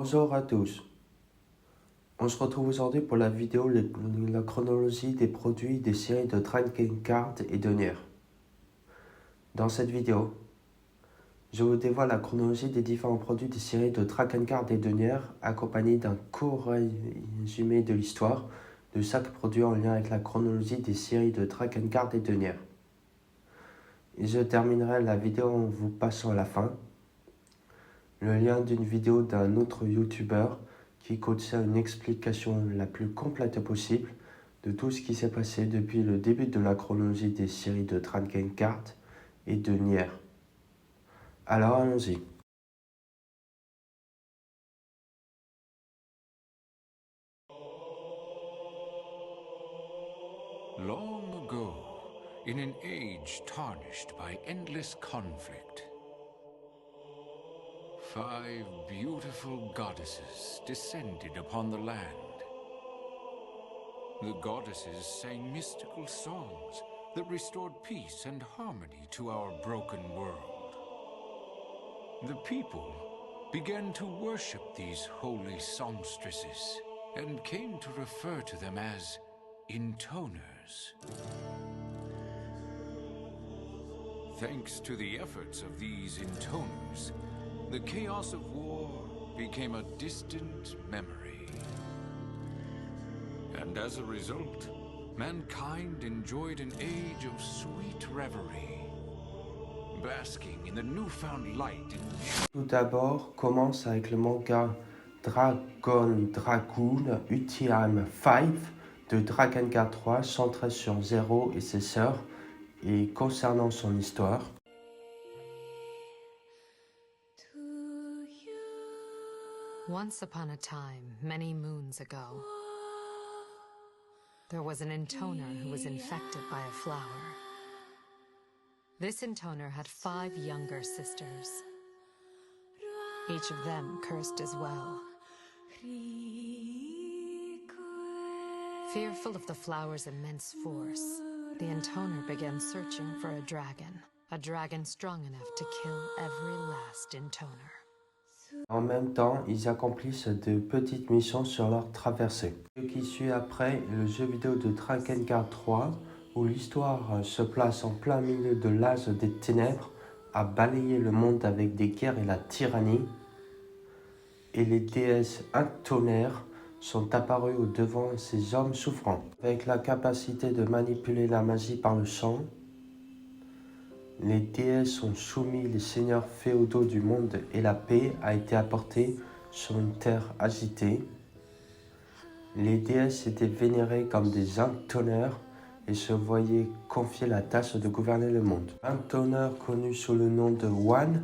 Bonjour à tous, on se retrouve aujourd'hui pour la vidéo la chronologie des produits des séries de Trading Card et de Nier. Dans cette vidéo, je vous dévoile la chronologie des différents produits des séries de Trading Card et de Nier, accompagné d'un court résumé de l'histoire de chaque produit en lien avec la chronologie des séries de Trading Card et de Nier. Et je terminerai la vidéo en vous passant à la fin le lien d'une vidéo d'un autre youtubeur qui contient une explication la plus complète possible de tout ce qui s'est passé depuis le début de la chronologie des séries de Trading Card et de Nier. Alors allons-y. Long ago, in an age tarnished by endless conflict, 5 beautiful goddesses descended upon the land. The goddesses sang mystical songs that restored peace and harmony to our broken world. The people began to worship these holy songstresses and came to refer to them as intoners. Thanks to the efforts of these intoners, the chaos of war became a distant memory. And as a result, mankind enjoyed an age of sweet reverie, basking in the newfound light Tout d'abord, commence avec le manga Dragon Dragoon Ultimate 5 de Dragon Card 3, centré sur Zero et ses sœurs et concernant son histoire. Once upon a time, many moons ago, there was an intoner who was infected by a flower. This intoner had 5 younger sisters, each of them cursed as well. Fearful of the flower's immense force, the intoner began searching for a dragon strong enough to kill every last intoner. En même temps, ils accomplissent de petites missions sur leur traversée. Ce qui suit après est le jeu vidéo de Dragon Card 3, où l'histoire se place en plein milieu de l'âge des ténèbres, à balayer le monde avec des guerres et la tyrannie. Et les déesses intonaires sont apparues au devant de ces hommes souffrants. Avec la capacité de manipuler la magie par le sang, les déesses ont soumis les seigneurs féodaux du monde et la paix a été apportée sur une terre agitée. Les déesses étaient vénérées comme des intonneurs et se voyaient confier la tâche de gouverner le monde. Intonneur connu sous le nom de Wan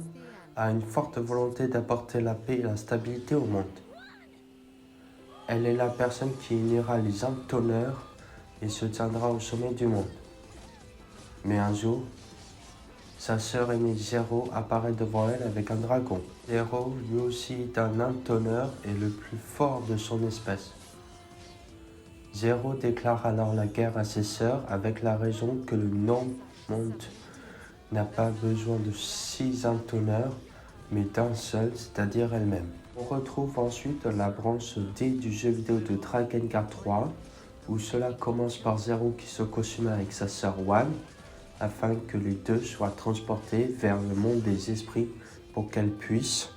a une forte volonté d'apporter la paix et la stabilité au monde. Elle est la personne qui unira les intonneurs et se tiendra au sommet du monde. Mais un jour, sa sœur aînée Zero apparaît devant elle avec un dragon. Zero, lui aussi est un intonneur et le plus fort de son espèce. Zero déclare alors la guerre à ses sœurs avec la raison que le monde n'a pas besoin de 6 intonneurs, mais d'un seul, c'est-à-dire elle-même. On retrouve ensuite la branche D du jeu vidéo de Dragon Card 3, où cela commence par Zero qui se costume avec sa sœur Wan, afin que les deux soient transportés vers le monde des esprits pour qu'elles puissent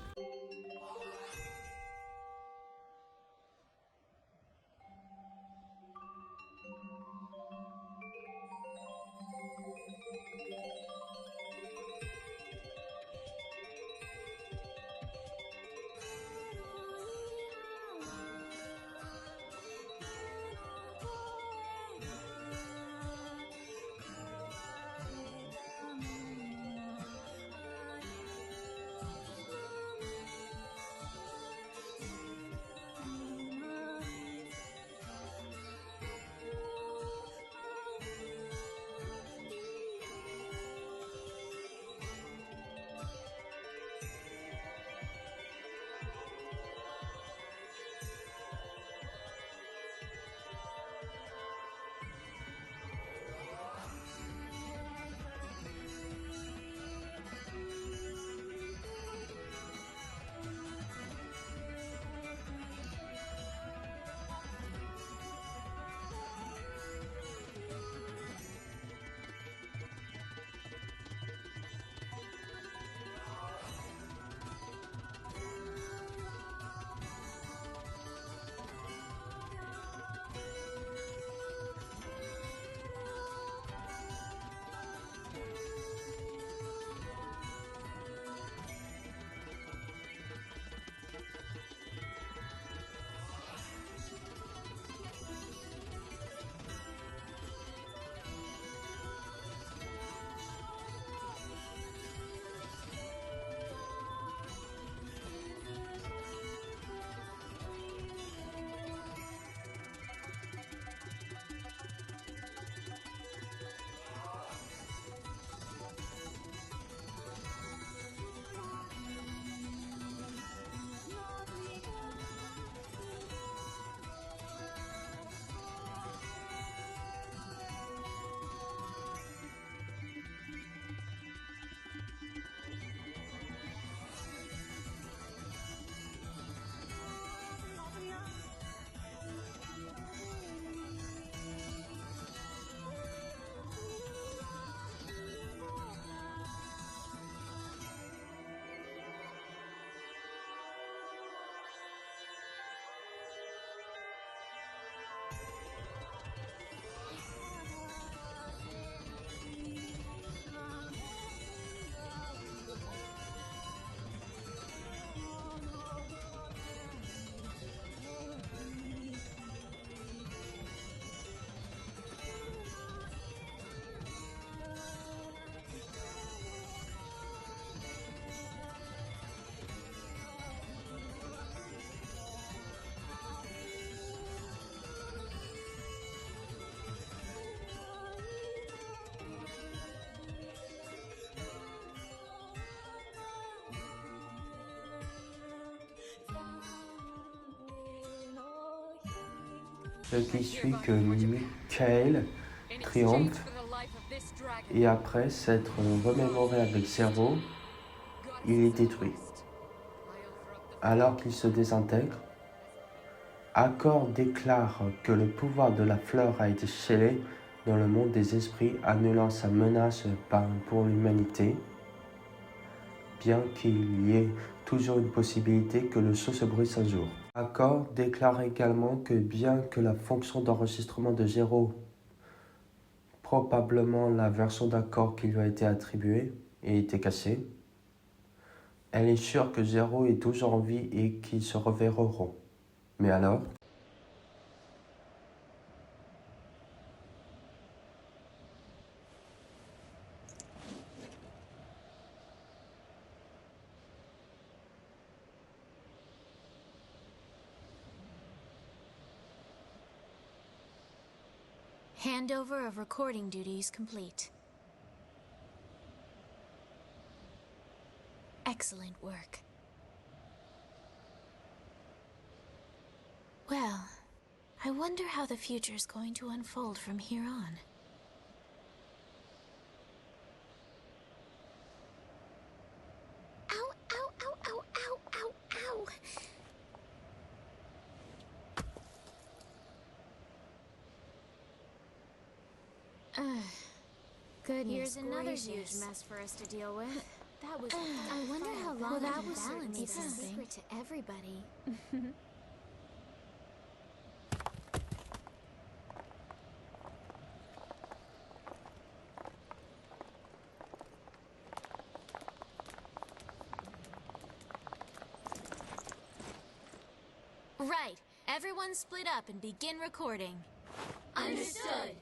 Ce qui suit que Michael triomphe et après s'être remémoré avec Zero, il est détruit. Alors qu'il se désintègre, Accord déclare que le pouvoir de la fleur a été scellé dans le monde des esprits, annulant sa menace pour l'humanité, bien qu'il y ait toujours une possibilité que le sceau se brise un jour. Accord déclare également que bien que la fonction d'enregistrement de Zero, probablement la version d'accord qui lui a été attribuée, ait été cassée, elle est sûre que Zero est toujours en vie et qu'ils se reverront. Mais alors? Handover of recording duties complete. Excellent work. Well, I wonder how the future's going to unfold from here on. Ow, ow, ow, ow, ow, ow, ow. Goodness, here's another huge mess for us to deal with. That was. I wonder how long that was certainly a secret to everybody. Right. Everyone split up and begin recording. Understood.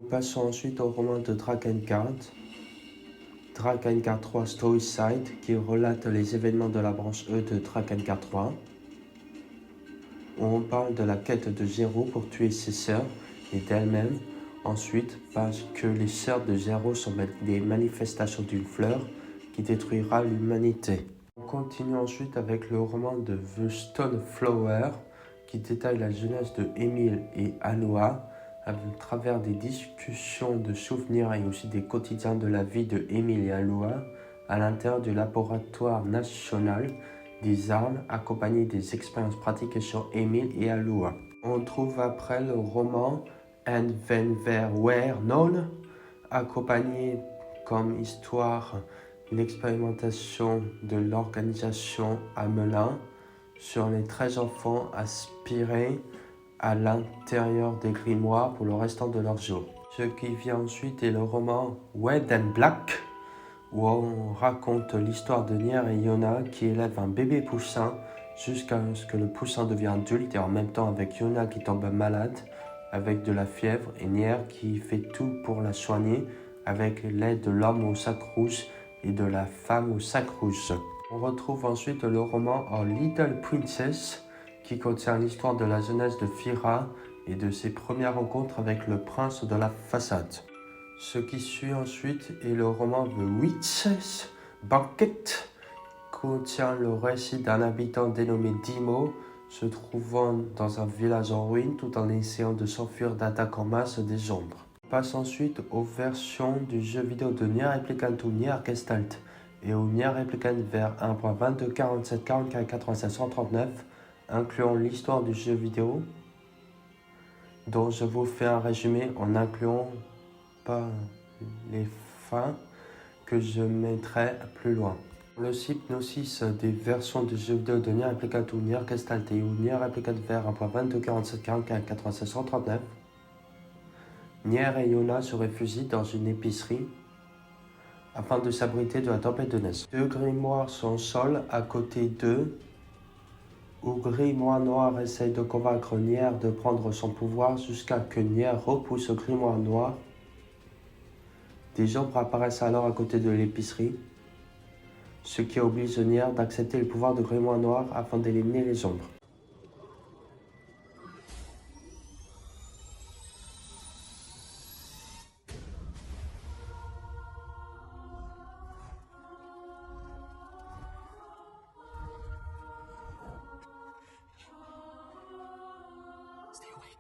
Nous passons ensuite au roman de Drakengard, Drakengard 3 Storyside, qui relate les événements de la branche E de Drakengard 3, où on parle de la quête de Zero pour tuer ses sœurs et d'elle-même, ensuite parce que les sœurs de Zero sont des manifestations d'une fleur qui détruira l'humanité. On continue ensuite avec le roman de The Stone Flower, qui détaille la jeunesse de Emile et Aloha, à travers des discussions de souvenirs et aussi des quotidiens de la vie de Emile et Aloha à l'intérieur du laboratoire national des armes, accompagné des expériences pratiques sur Emile et Aloha. On trouve après le roman And Then There Were None, accompagné comme histoire l'expérimentation de l'organisation Hamelin sur les 13 enfants aspirés à l'intérieur des grimoires pour le restant de leurs jours. Ce qui vient ensuite est le roman Red and Black, où on raconte l'histoire de Nier et Yona qui élèvent un bébé poussin jusqu'à ce que le poussin devienne adulte et en même temps avec Yona qui tombe malade avec de la fièvre et Nier qui fait tout pour la soigner avec l'aide de l'homme au sac rouge et de la femme au sac rouge. On retrouve ensuite le roman A Little Princess qui contient l'histoire de la jeunesse de Fira et de ses premières rencontres avec le prince de la façade. Ce qui suit ensuite est le roman The Witch's Banquet, contient le récit d'un habitant dénommé Dimo, se trouvant dans un village en ruine tout en essayant de s'enfuir d'attaques en masse des ombres. On passe ensuite aux versions du jeu vidéo de Nier Replicant ou Nier Gestalt et au Nier Replicant vers 1.22, 47, 44, 96, 139, incluant l'histoire du jeu vidéo, dont je vous fais un résumé en incluant pas les fins que je mettrai plus loin. Le synopsis des versions du jeu vidéo de Nier Replicant ou Nier Gestalt et ou Nier Replicant vers 1.22, 47, 44, 96, 139, Nier et Yona se réfugient dans une épicerie afin de s'abriter de la tempête de neige. Deux grimoires sont au sol à côté d'eux, où Grimoire Noir essaye de convaincre Nier de prendre son pouvoir jusqu'à ce que Nier repousse Grimoire Noir. Des ombres apparaissent alors à côté de l'épicerie, ce qui oblige Nier d'accepter le pouvoir de Grimoire Noir afin d'éliminer les ombres. Stay away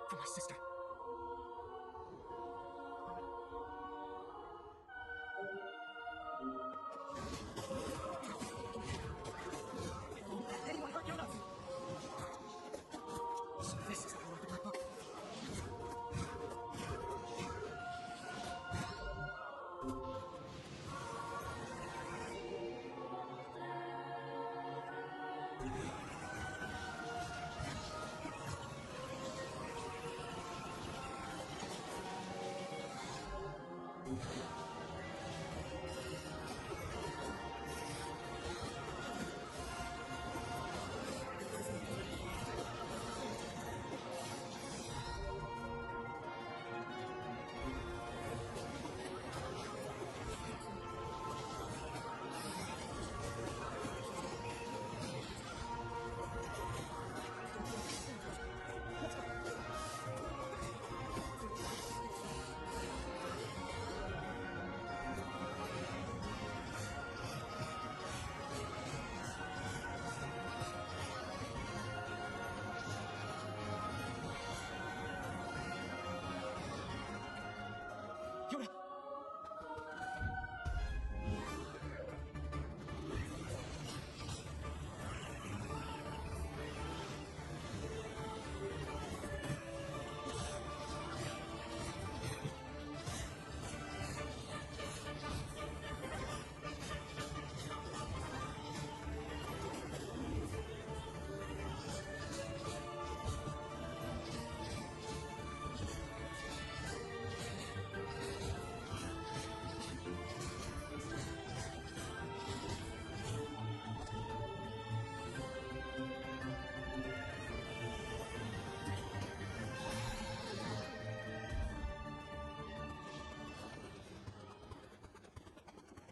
from my sister. Anyone hurt Yona? So this is how I wrote the Black Book. Yona!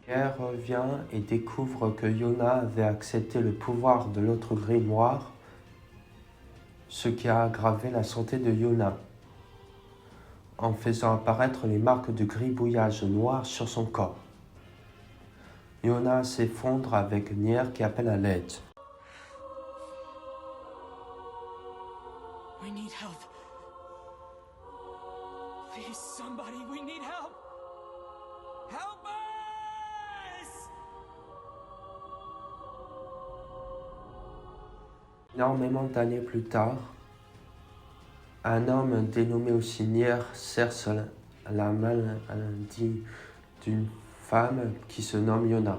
Nier revient et découvre que Yona avait accepté le pouvoir de l'autre grimoire, ce qui a aggravé la santé de Yona, en faisant apparaître les marques de gribouillage noir sur son corps. Yona s'effondre avec Nier qui appelle à l'aide. We need help. Please, somebody, we need help. Help us! Énormément d'années plus tard, un homme dénommé aussi Nier cerce la maladie d'une femme qui se nomme Yona.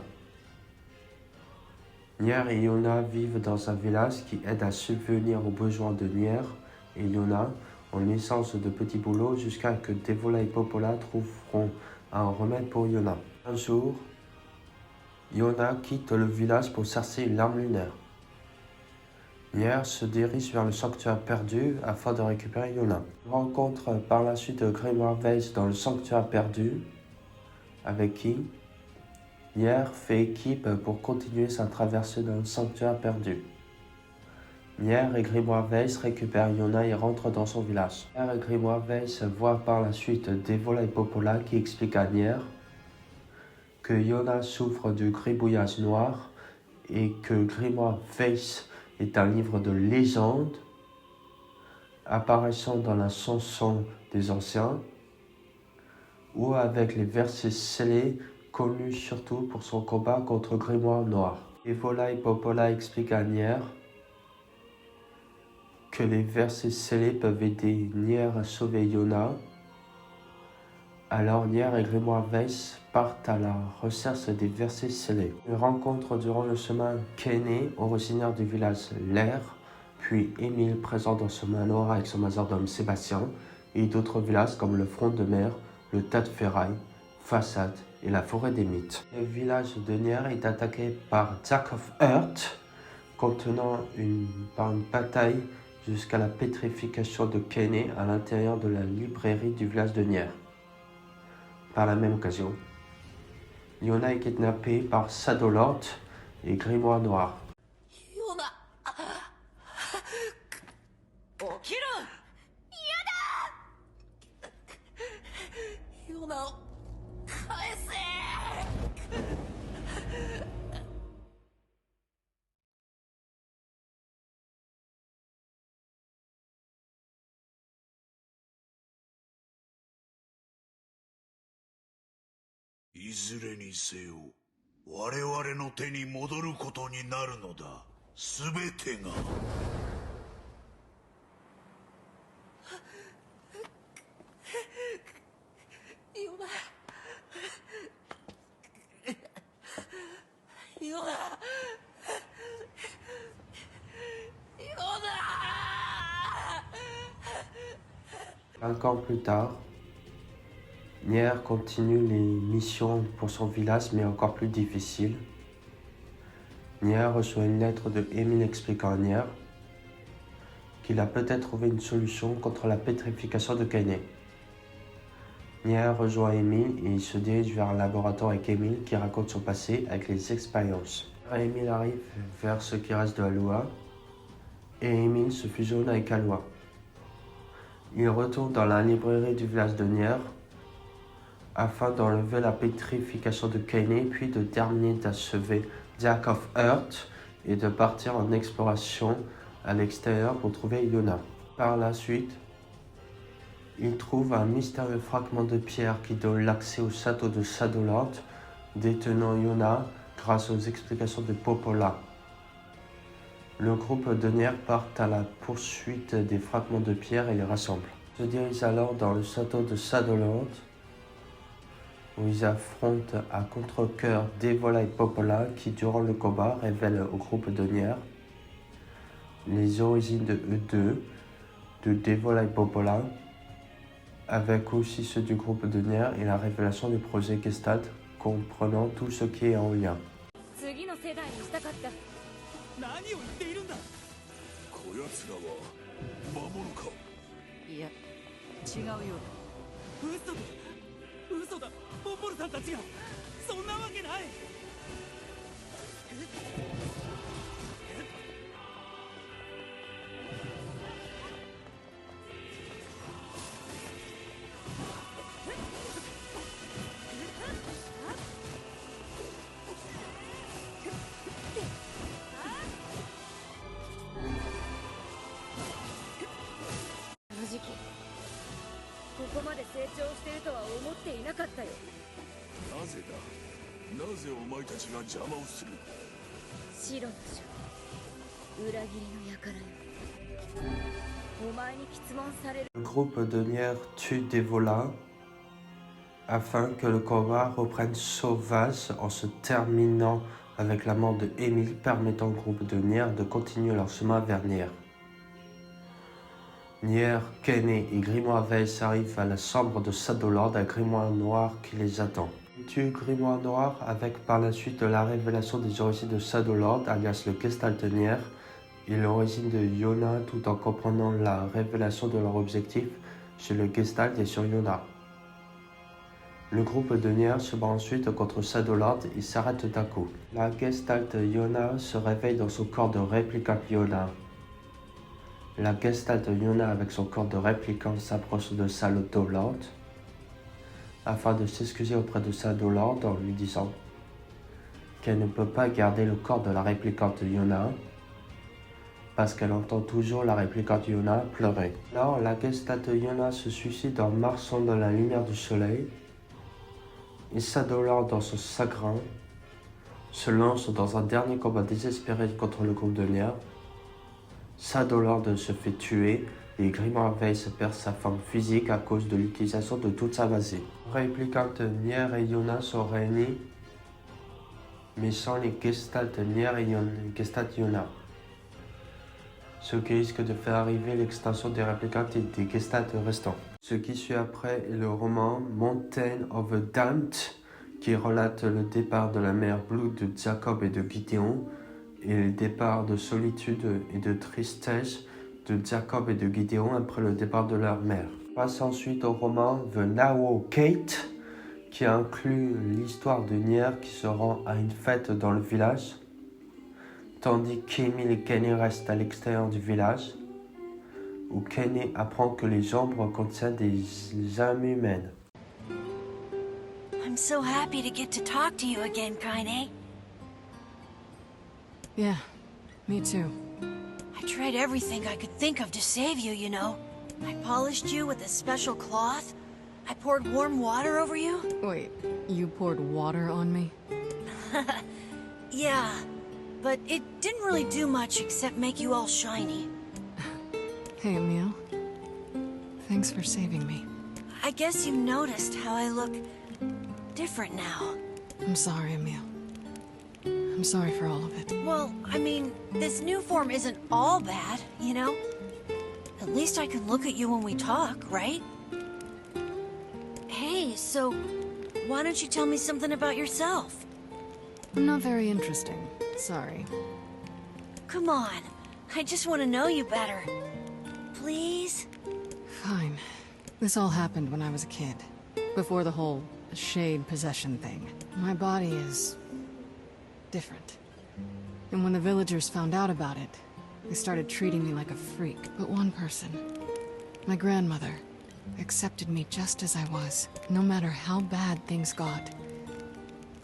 Nier et Yona vivent dans un village qui aide à subvenir aux besoins de Nier et Yona en licence de petits boulots jusqu'à ce que Devola et Popola trouveront un remède pour Yona. Un jour, Yona quitte le village pour chercher une larme lunaire. Nier se dirige vers le sanctuaire perdu afin de récupérer Yona. Il rencontre par la suite Grimoire Weiss dans le sanctuaire perdu, avec qui Nier fait équipe pour continuer sa traversée dans le sanctuaire perdu. Nier et Grimoire Weiss récupèrent Yona et rentrent dans son village. Nier et Grimoire Weiss voient par la suite Devola et Popola qui expliquent à Nier que Yona souffre du gribouillage noir et que Grimoire Weiss est un livre de légende apparaissant dans la chanson des anciens ou avec les versets scellés connus surtout pour son combat contre Grimoire Noir. Devola et Popola expliquent à Nier que les versets scellés peuvent aider Nier à sauver Yona. Alors Nier et Grimoire Weiss partent à la recherche des versets scellés. Ils rencontrent durant le chemin Kenny, originaire du village Lair, puis Émile, présent dans ce manoir avec son majordome Sébastien, et d'autres villages comme le Front de Mer, le Tas de Ferraille, Façade et la forêt des mythes. Le village de Nier est attaqué par Jack of Earth, contenant par une bataille jusqu'à la pétrification de Kane à l'intérieur de la librairie du village de Nier. Par la même occasion, Yona est kidnappée par Shadowlord et Grimoire Noir. 起きるヨナを返せいずれにせよ我々の手に戻ることになるのだすべてがヨナヨナヨナ 5 ans plus tard, Nier continue les missions pour son village, mais encore plus difficiles. Nier reçoit une lettre de Emile expliquant à Nier qu'il a peut-être trouvé une solution contre la pétrification de Kane. Nier rejoint Emile et il se dirige vers un laboratoire avec Emile qui raconte son passé avec les expériences. Emile arrive vers ce qui reste de Aloha et Emile se fusionne avec Aloha. Il retourne dans la librairie du village de Nier afin d'enlever la pétrification de Kane, puis de terminer d'achever Jack of Earth et de partir en exploration à l'extérieur pour trouver Yona. Par la suite, il trouve un mystérieux fragment de pierre qui donne l'accès au château de Shadowlord, détenant Yona grâce aux explications de Popola. Le groupe de Nier part à la poursuite des fragments de pierre et les rassemble. Ils se dirigent alors dans le château de Shadowlord, où ils affrontent à contre-cœur Devola et Popola qui, durant le combat, révèlent au groupe de Nier les origines de eux2, de Devola et Popola, avec aussi ceux du groupe de Nier et la révélation du projet Gestalt comprenant tout ce qui est en lien. 次の世代にしたかった。何を言っているんだこやつらは守るかいや、違うようだ。嘘だ嘘だポポルさんたちがそんなわけない正直、ここまで成長してるとは思っていなかったよ。なぜだなぜお前たちが邪魔をする白の書、裏切りの輩よ。お前に詰問される。 Le groupe de Nier tue Devola afin que le combat reprenne sauvage en se terminant avec la mort de Emile, permettant au groupe de Nier de continuer leur chemin vers Nier. Nier, Kane et Grimoire Weiss arrivent à la chambre de Shadowlord à Grimoire Noir qui les attend. Ils tuent Grimoire Noir avec par la suite la révélation des origines de Shadowlord, alias le Gestalt Nier, et l'origine de Yona, tout en comprenant la révélation de leur objectif chez le Gestalt et sur Yona. Le groupe de Nier se bat ensuite contre Shadowlord et s'arrête d'un coup. La Gestalt Yona se réveille dans son corps de réplicant Yona. La Gestalt Yona avec son corps de réplicant s'approche de Shadowlord afin de s'excuser auprès de Shadowlord en lui disant qu'elle ne peut pas garder le corps de la réplicante Yona parce qu'elle entend toujours la réplicante Yona pleurer. Alors la Gestalt Yona se suicide en marchant dans la lumière du soleil et Shadowlord dans son chagrin se lance dans un dernier combat désespéré contre le groupe de Nier. Shadowlord se fait tuer et Grimoire Weiss perd sa forme physique à cause de l'utilisation de toute sa magie. Réplicantes Nier et Yona sont réunis, mais sans les Gestalt Nier et Gestalt Yona. Ce qui risque de faire arriver l'extinction des réplicantes et des Gestalt restants. Ce qui suit après est le roman Mountain of the Damned, qui relate le départ de la mer Blue de Jacob et de Gideon et le départ de solitude et de tristesse de Jacob et de Gideon après le départ de leur mère. On passe ensuite au roman The Narrow Gate, qui inclut l'histoire de Nier qui se rend à une fête dans le village, tandis qu'Emile et Kenny restent à l'extérieur du village, où Kenny apprend que les ombres contiennent des âmes humaines. I'm so happy to get to talk to you again, Kaine. Yeah, me too. I tried everything I could think of to save you, you know. I polished you with a special cloth. I poured warm water over you. Wait, you poured water on me? Yeah, but it didn't really do much except make you all shiny. Hey, Emile. Thanks for saving me. I guess you noticed how I look different now. I'm sorry, Emile. I'm sorry for all of it. Well, I mean, this new form isn't all bad, you know? At least I can look at you when we talk, right? Hey, so why don't you tell me something about yourself? I'm not very interesting. Sorry. Come on, I just want to know you better. Please? Fine. This all happened when I was a kid. Before the whole shade possession thing. My body is different. And when the villagers found out about it, they started treating me like a freak. But one person, my grandmother, accepted me just as I was, no matter how bad things got.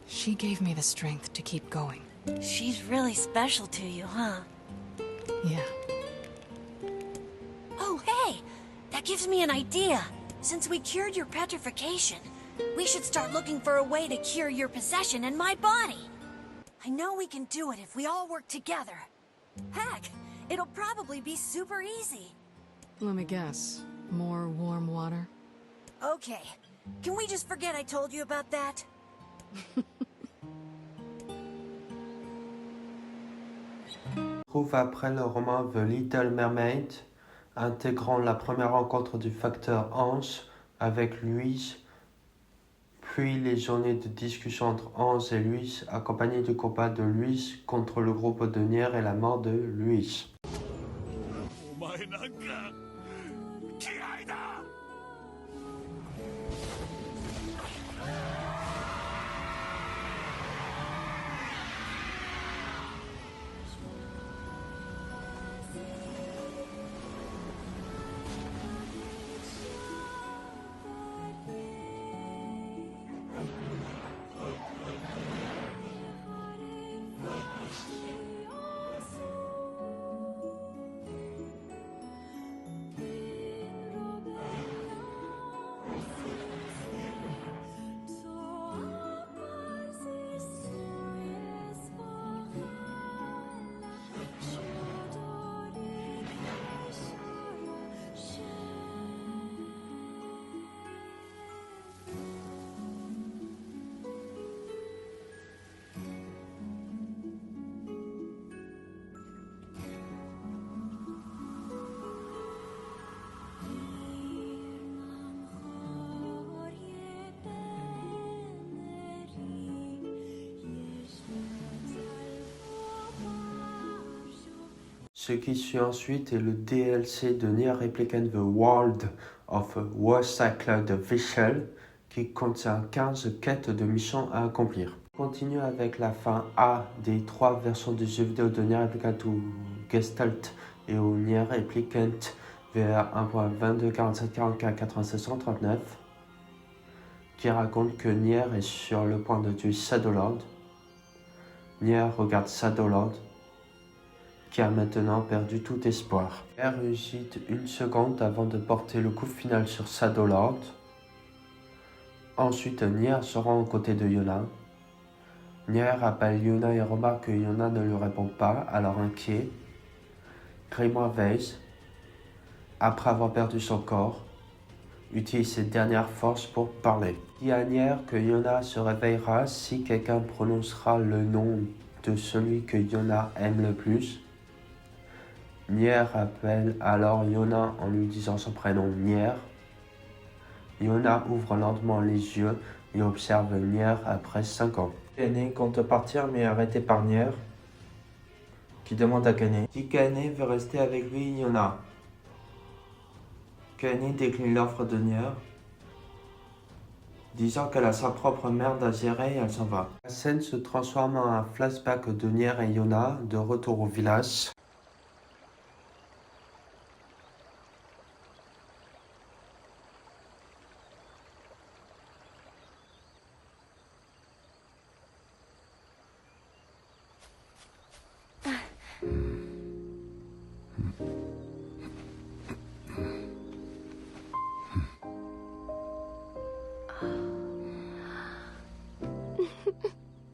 She gave me the strength to keep going. She's really special to you, huh? Yeah. Oh, hey! That gives me an idea. Since we cured your petrification, we should start looking for a way to cure your possession in my body. I know we can do it if we all work together. Heck, it'll probably be super easy. Let me guess. More warm water? Okay. Can we just forget I told you about that? Trouve après le roman The Little Mermaid, intégrant la première rencontre du facteur Hans avec Louise, puis les journées de discussion entre Hans et Louise, accompagnées du combat de Louise contre le groupe de Nier et la mort de Louise. Ce qui suit ensuite est le DLC de Nier Replicant The World of Warcycle de Vishal, qui contient 15 quêtes de missions à accomplir. On continue avec la fin A des 3 versions du jeu vidéo de Nier Replicant ou Gestalt et au Nier Replicant VR 1.22.47.44.96.139, qui raconte que Nier est sur le point de tuer Shadowlord. Nier regarde Shadowlord, qui a maintenant perdu tout espoir. Nier hésite une seconde avant de porter le coup final sur Shadowlord. Ensuite, Nier se rend aux côtés de Yona. Nier appelle Yona et remarque que Yona ne lui répond pas, alors inquiet. Grimoire Weiss, après avoir perdu son corps, utilise ses dernières forces pour parler. Il dit à Nier que Yona se réveillera si quelqu'un prononcera le nom de celui que Yona aime le plus. Nier appelle alors Yona en lui disant son prénom Nier. Yona ouvre lentement les yeux et observe Nier après 5 ans. Kane compte partir mais est arrêté par Nier, qui demande à Kane si Kane veut rester avec lui, Yona. Kane décline l'offre de Nier, disant qu'elle a sa propre merde à gérer et elle s'en va. La scène se transforme en un flashback de Nier et Yona de retour au village.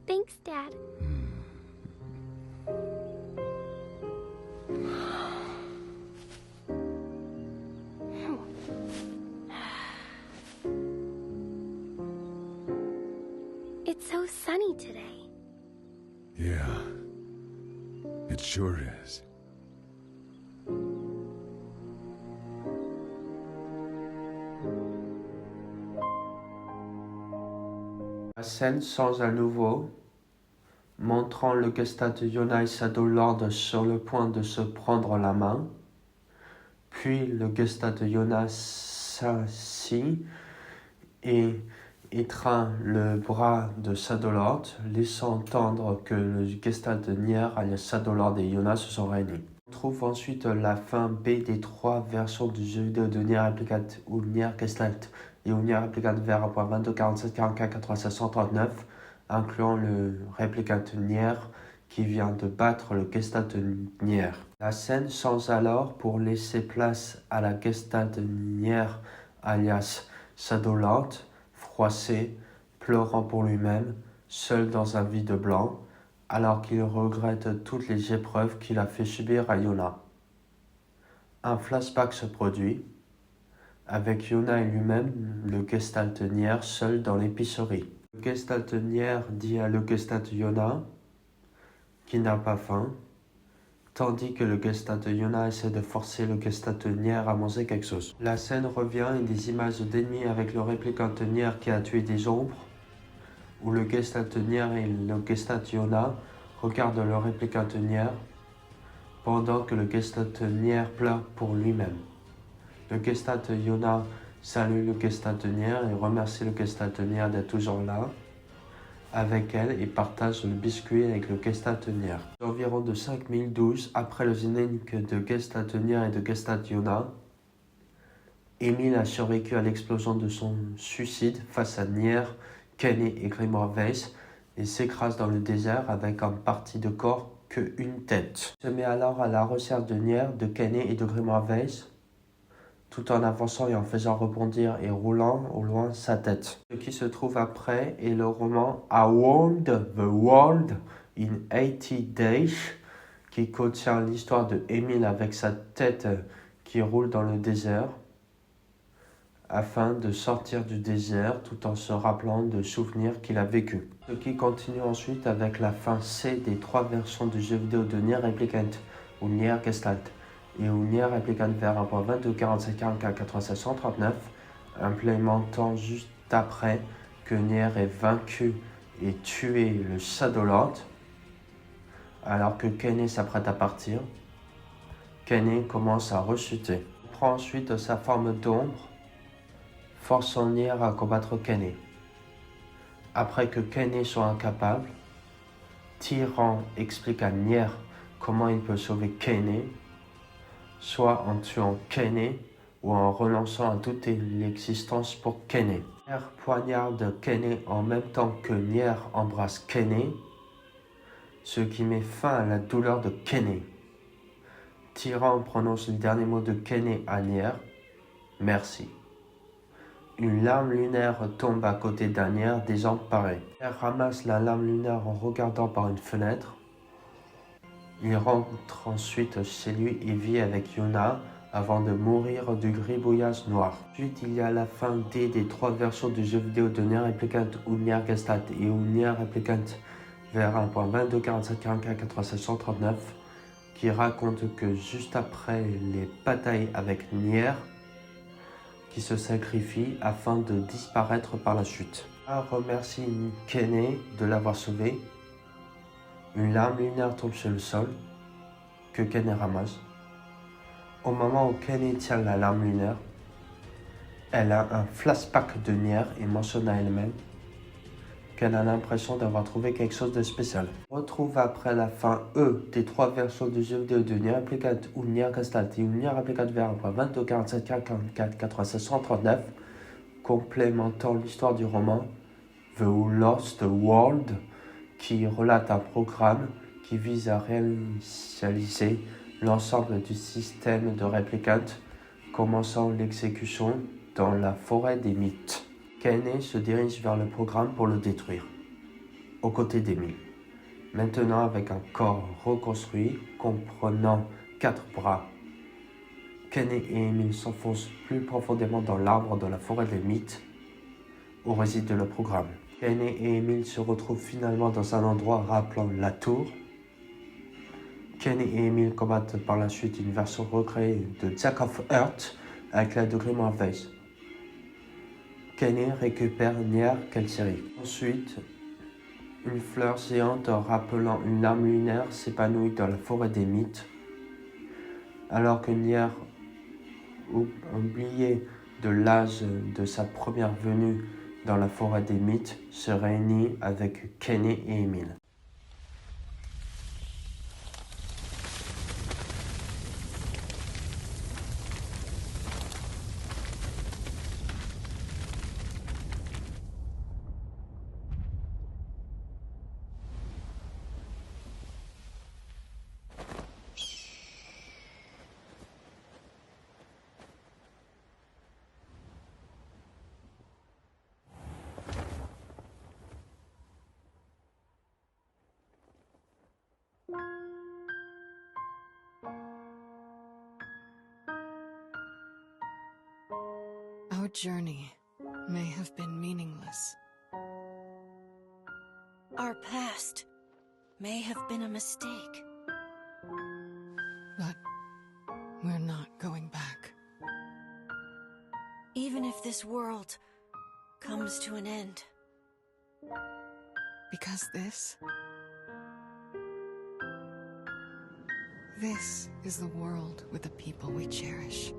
Thanks, Dad. It's so sunny today. Yeah, it sure is. La scène change à nouveau, montrant le Gestat Yona et Shadow Lord sur le point de se prendre la main. Puis le Gestat Yona s'assit et étreint le bras de Shadow Lord, laissant entendre que le Gestat de Nier, alias Shadow Lord et Yona se sont réunis. On trouve ensuite la fin B des 3 versions du jeu vidéo de Nier Replicant ou Nier Gestalt et ou Nier Replicant vers 1.22, 47, 44, 96, 139, incluant le Replicant Nier qui vient de battre le Gestat Nier. La scène change alors pour laisser place à la Gestat Nier alias Shadow Lord, froissé, pleurant pour lui-même, seul dans un vide blanc, alors qu'il regrette toutes les épreuves qu'il a fait subir à Yona. Un flashback se produit, avec Yona et lui-même, le Gestalt Nier seul dans l'épicerie. Le Gestalt Nier dit à le Gestalt Yona qu'il n'a pas faim, tandis que le Gestalt Yona essaie de forcer le Gestalt Nier à manger quelque chose. La scène revient et des images d'ennemis avec le Replicant Nier qui a tué des ombres, où le Gestalt Nier et le Gestalt Yona regardent le Replicant Nier, pendant que le Gestalt Nier pleure pour lui-même. Le Gestalt Yona salue le Gestalt Nier et remercie le Gestalt Nier d'être toujours là avec elle et partage le biscuit avec le Gestalt Nier. Environ de 5012 après le générique de Gestalt Nier et de Gestalt Yona, Emile a survécu à l'explosion de son suicide face à Nier, Kane et Grimoire Weiss et s'écrase dans le désert avec en partie de corps qu'une tête. Il se met alors à la recherche de Nier, de Kane et de Grimoire Weiss, tout en avançant et en faisant rebondir et roulant au loin sa tête. Ce qui se trouve après est le roman Around the World in 80 Days, qui contient l'histoire de Emile avec sa tête qui roule dans le désert, afin de sortir du désert tout en se rappelant de souvenirs qu'il a vécus. Ce qui continue ensuite avec la fin C des 3 versions du jeu vidéo de Nier Replicant ou Nier Gestalt et ou Nier Replicant vers 1.22, 47, 44, 96, 139, implémentant juste après que Nier ait vaincu et tué le Shadow Lord, alors que Kane s'apprête à partir. Kane commence à rechuter. Il prend ensuite sa forme d'ombre, forçant Nier à combattre Kane. Après que Kane soit incapable, Tyran explique à Nier comment il peut sauver Kane, soit en tuant Kane ou en renonçant à toute l'existence pour Kane. Nier poignarde Kane en même temps que Nier embrasse Kane, ce qui met fin à la douleur de Kane. Tyran prononce le dernier mot de Kane à Nier, merci. Une larme lunaire tombe à côté d'un Nier désemparé. Nier ramasse la larme lunaire en regardant par une fenêtre. Il rentre ensuite chez lui et vit avec Yona avant de mourir du gribouillage noir. Ensuite, il y a la fin D des 3 versions du jeu vidéo de Nier Replicant ou Nier Gestalt et ou Nier Replicant vers 1.22, 47, 44, 96, 139 qui raconte que juste après les batailles avec Nier, qui se sacrifie afin de disparaître par la chute. Remercie Kenny de l'avoir sauvé. Une larme lunaire tombe sur le sol, que Kenny ramasse. Au moment où Kenny tient la larme lunaire, elle a un flashback de Nier et mentionne à elle-même qu'elle a l'impression d'avoir trouvé quelque chose de spécial. On retrouve après la fin des 3 versions du jeu vidéo de Nier Replicant ou Nier Gestalt ou Nier Replicant VR 22, 47, 44, 96, 139, complémentant l'histoire du roman The Lost World, qui relate un programme qui vise à réaliser l'ensemble du système de Replicant, commençant l'exécution dans la forêt des mythes. Kenny se dirige vers le programme pour le détruire, aux côtés d'Emile. Maintenant avec un corps reconstruit, comprenant 4 bras. Kenny et Emile s'enfoncent plus profondément dans l'arbre de la forêt des mythes, où réside le programme. Kenny et Emile se retrouvent finalement dans un endroit rappelant la tour. Kenny et Emile combattent par la suite une version recréée de Jack of Earth avec l'aide de Grimoire Face. Kenny récupère Nier Kelsieri. Ensuite, une fleur géante rappelant une larme lunaire s'épanouit dans la forêt des mythes, alors que Nier, oublié de l'âge de sa première venue dans la forêt des mythes, se réunit avec Kenny et Emile. Our journey may have been meaningless. Our past may have been a mistake. But we're not going back. Even if this world comes to an end. Because this is the world with the people we cherish.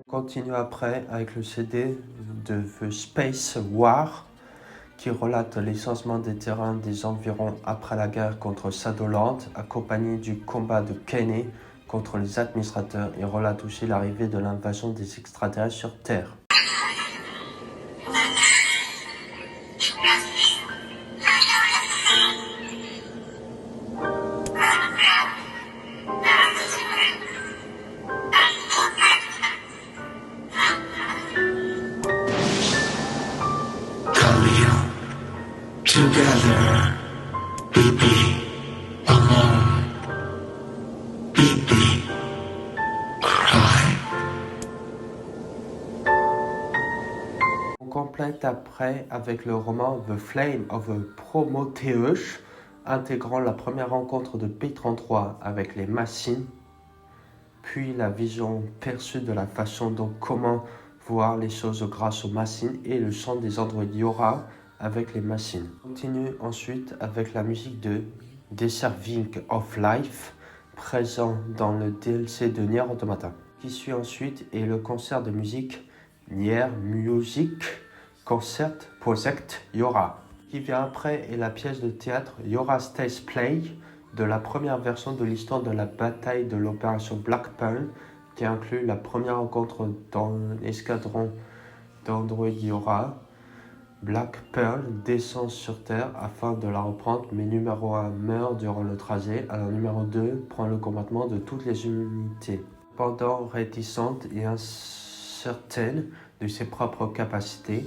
Continue après avec le CD de The Space War qui relate l'essentiellement des terrains des environs après la guerre contre Shadowland, accompagné du combat de Kenny contre les administrateurs et relate aussi l'arrivée de l'invasion des extraterrestres sur Terre. Together, BB, alone, BB, cry. On complète après avec le roman The Flame of Prometheus, intégrant la première rencontre de P-33 avec les machines, puis la vision perçue de la façon dont comment voir les choses grâce aux machines et le chant des androïdes Yora avec les machines. On continue ensuite avec la musique de Deserving of Life, présent dans le DLC de Nier Automata. Qui suit ensuite est le concert de musique Nier Music Concert Project Yora. Qui vient après est la pièce de théâtre Yora Stage Play de la première version de l'histoire de la bataille de l'opération Black Pearl, qui inclut la première rencontre dans l'escadron d'Android Yora. Black Pearl descend sur Terre afin de la reprendre, mais numéro 1 meurt durant le trajet, alors numéro 2 prend le commandement de toutes les unités. Pendant réticente et incertaine de ses propres capacités,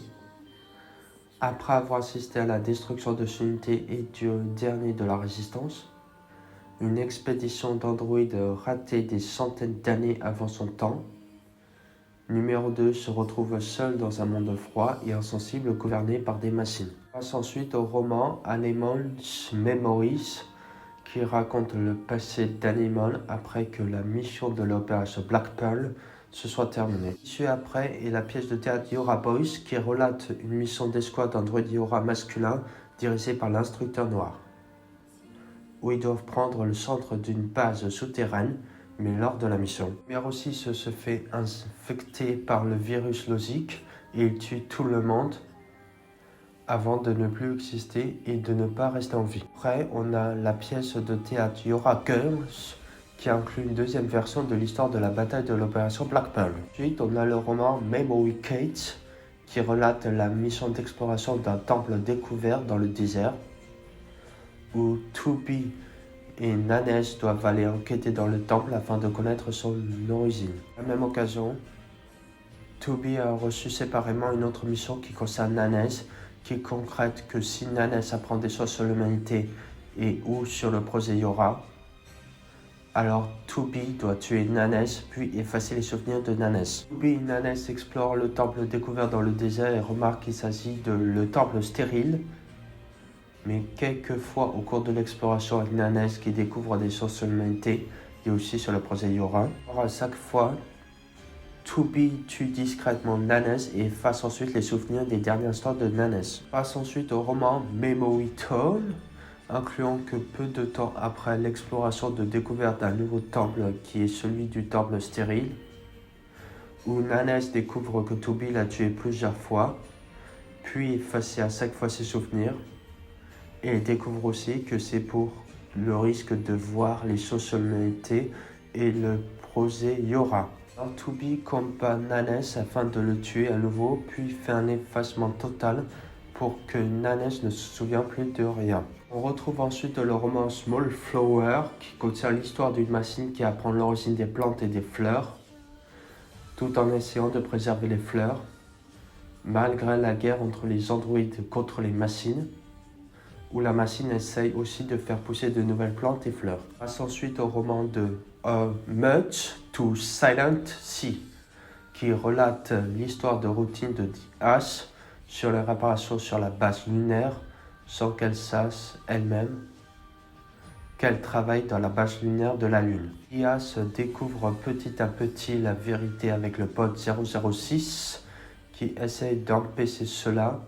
après avoir assisté à la destruction de son unité et du dernier de la résistance, une expédition d'androïdes ratée des centaines d'années avant son temps, numéro 2 se retrouve seul dans un monde froid et insensible gouverné par des machines. On passe ensuite au roman Animal's Memories, qui raconte le passé d'Animon après que la mission de l'opération Black Pearl se soit terminée. Issue après est la pièce de théâtre Yora Boys qui relate une mission d'escouade android Yora masculin dirigée par l'instructeur noir, où ils doivent prendre le centre d'une base souterraine, mais lors de la mission. Numéro 6 se fait infecter par le virus Lozic et il tue tout le monde avant de ne plus exister et de ne pas rester en vie. Après, on a la pièce de théâtre Yora Girls qui inclut une deuxième version de l'histoire de la bataille de l'opération Black Pearl. Ensuite, on a le roman Memory Kate qui relate la mission d'exploration d'un temple découvert dans le désert où Tubi et Nanes doivent aller enquêter dans le temple afin de connaître son origine. À la même occasion, Tubi a reçu séparément une autre mission qui concerne Nanes, qui concrète que si Nanes apprend des choses sur l'humanité et ou sur le projet Yora, alors Tubi doit tuer Nanes puis effacer les souvenirs de Nanes. Tubi et Nanes explorent le temple découvert dans le désert et remarquent qu'il s'agit de le temple stérile. Mais quelquefois au cours de l'exploration avec Nanes qui découvre des choses sur l'humanité et aussi sur le projet Yora, à chaque fois, Tubi tue discrètement Nanes et efface ensuite les souvenirs des derniers instants de Nanes. Passe ensuite au roman Memory Town, incluant que peu de temps après l'exploration de découverte d'un nouveau temple qui est celui du temple stérile, où Nanes découvre que Tubi l'a tué plusieurs fois, puis efface à chaque fois ses souvenirs, et découvre aussi que c'est pour le risque de voir les choses sur l'humanité et le projet Yora. Alors Tubi combat Nanes afin de le tuer à nouveau, puis fait un effacement total pour que Nanes ne se souvienne plus de rien. On retrouve ensuite le roman Small Flower qui contient l'histoire d'une machine qui apprend l'origine des plantes et des fleurs, tout en essayant de préserver les fleurs, malgré la guerre entre les androïdes contre les machines, où la machine essaye aussi de faire pousser de nouvelles plantes et fleurs. On passe ensuite au roman de Much to Silent Sea, qui relate l'histoire de routine de Diaz sur les réparations sur la base lunaire, sans qu'elle sache elle-même qu'elle travaille dans la base lunaire de la Lune. Diaz découvre petit à petit la vérité avec le pote 006, qui essaye d'empêcher cela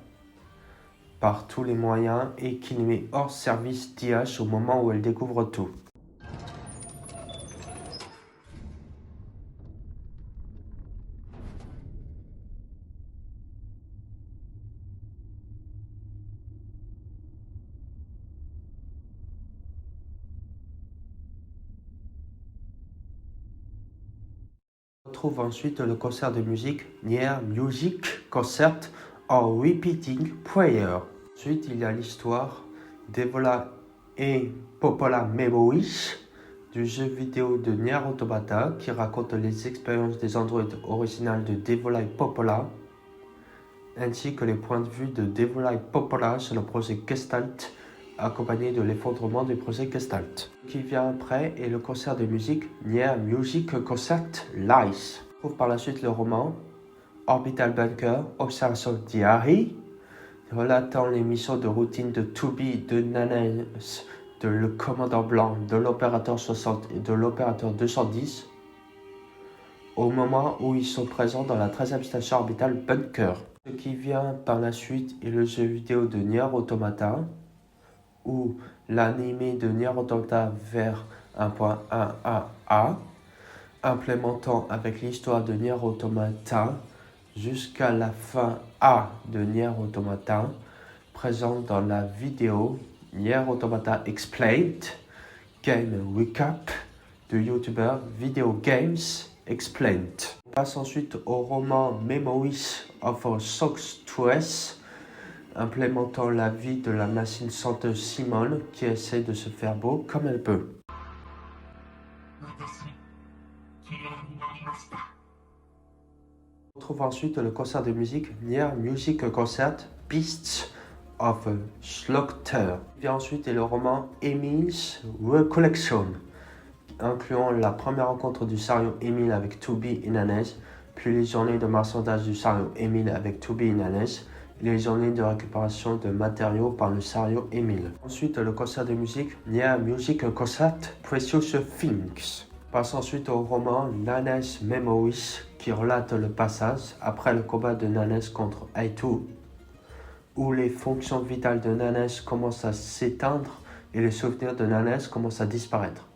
par tous les moyens et qui met hors service Diaz au moment où elle découvre tout. On retrouve ensuite le concert de musique Near Music Concert or Repeating Prayer. Ensuite, il y a l'histoire d'Evola et Popola Memories du jeu vidéo de Nier Automata qui raconte les expériences des androïdes originales de Devola et Popola, ainsi que les points de vue de Devola et Popola sur le projet Gestalt, accompagné de l'effondrement du projet Gestalt. Ce qui vient après est le concert de musique Nier Music Concert Live. On trouve par la suite le roman Orbital Bunker Observation Diary, relatant les missions de routine de Tubi, de Nanes, de le commandant blanc, de l'opérateur 60 et de l'opérateur 210, au moment où ils sont présents dans la 13e station orbitale Bunker. Ce qui vient par la suite est le jeu vidéo de Nier Automata, où l'animé de Nier Automata vers 1.1a, implémentant avec l'histoire de Nier Automata jusqu'à la fin A de Nier Automata, présente dans la vidéo Nier Automata Explained, Game Recap de YouTuber Video Games Explained. On passe ensuite au roman Memories of a Songstress, implémentant la vie de la machine chanteuse Simone qui essaie de se faire beau comme elle peut. On trouve ensuite le concert de musique Nier Music Concert Beasts of Slaughter. Il vient ensuite le roman Emily's Recollection, incluant la première rencontre du Sarion Emile avec Tubi et Nanes, puis les journées de marchandage du Sarion Emile avec Tubi et Nanes, les journées de récupération de matériaux par le Sario Emile. Ensuite, le concert de musique Nia Music Concert Precious Things. Passe ensuite au roman Nanes Memories qui relate le passage après le combat de Nanes contre Aitu, où les fonctions vitales de Nanes commencent à s'éteindre et les souvenirs de Nanes commencent à disparaître,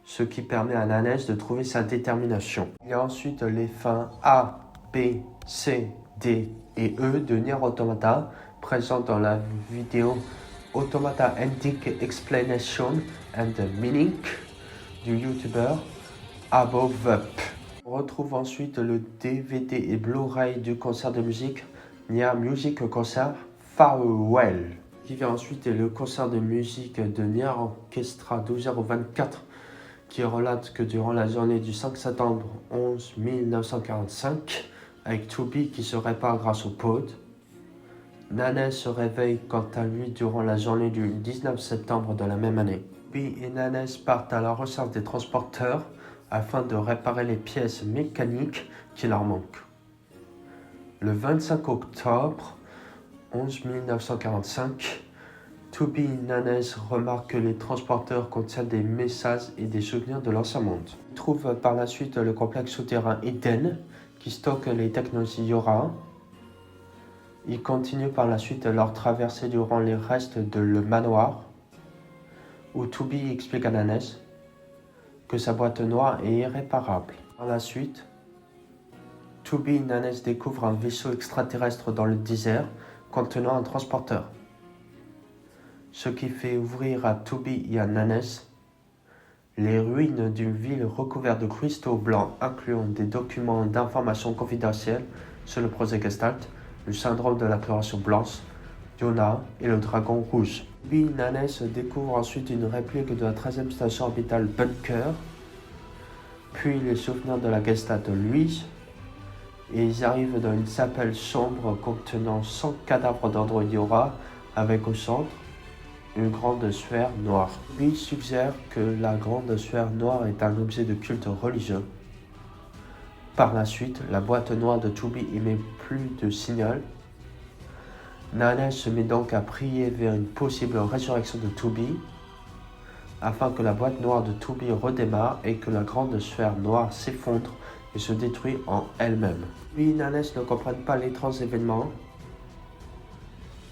ce qui permet à Nanes de trouver sa détermination. Il y a ensuite les fins A, B, C, D et E de Nier Automata, présentes dans la vidéo Automata Ending Explanation and Meaning du youtubeur Above Up. On retrouve ensuite le DVD et Blu-ray du concert de musique Nia Music Concert Farewell. Qui vient ensuite est le concert de musique de Nier Orchestra 12/24 qui relate que durant la journée du 5 septembre 1945, avec 2B qui se répare grâce au pod, Nanes se réveille quant à lui durant la journée du 19 septembre de la même année. 2B et Nanes partent à la recherche des transporteurs afin de réparer les pièces mécaniques qui leur manquent. Le 25 octobre 1945, 2B et Nanes remarquent que les transporteurs contiennent des messages et des souvenirs de l'ancien monde. Ils trouvent par la suite le complexe souterrain Eden qui stocke les technologies Yora. Ils continuent par la suite leur traversée durant les restes de le manoir, où 2B explique à Nanes que sa boîte noire est irréparable. Par la suite, 2B et Nanes découvrent un vaisseau extraterrestre dans le désert contenant un transporteur, ce qui fait ouvrir à 2B et à Nanes les ruines d'une ville recouverte de cristaux blancs incluant des documents d'information confidentiels sur le projet Gestalt, le syndrome de la coloration blanche, Yona et le dragon rouge. 2B et Nanes découvrent ensuite une réplique de la 13e station orbitale Bunker, puis les souvenirs de la Gestalt de Louise, et ils arrivent dans une chapelle sombre contenant 100 cadavres d'androïdes Yora avec au centre une grande sphère noire. 2B suggère que la grande sphère noire est un objet de culte religieux. Par la suite, la boîte noire de 2B émet plus de signal. Nanes se met donc à prier vers une possible résurrection de 2B afin que la boîte noire de 2B redémarre et que la grande sphère noire s'effondre et se détruit en elle-même. 2B et Nanes ne comprennent pas l'étrange événement.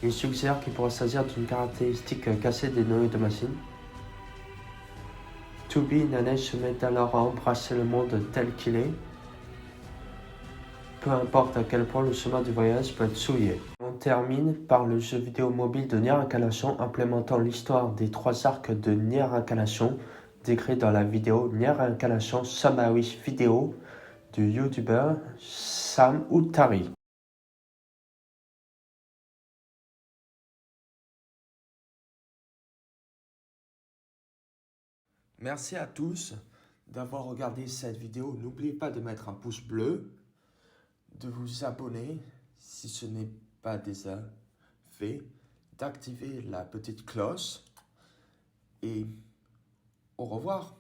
Il suggère qu'il pourrait s'agir d'une caractéristique cassée des noyaux de machine. 2B et Nanes se mettent alors à embrasser le monde tel qu'il est, peu importe à quel point le chemin du voyage peut être souillé. On termine par le jeu vidéo mobile de Nier Incarnation implémentant l'histoire des 3 arcs de Nier Incarnation décrits dans la vidéo Nier Incarnation Summary Video du youtubeur Sam Utari. Merci à tous d'avoir regardé cette vidéo. N'oubliez pas de mettre un pouce bleu, de vous abonner si ce n'est pas déjà fait, d'activer la petite cloche et au revoir.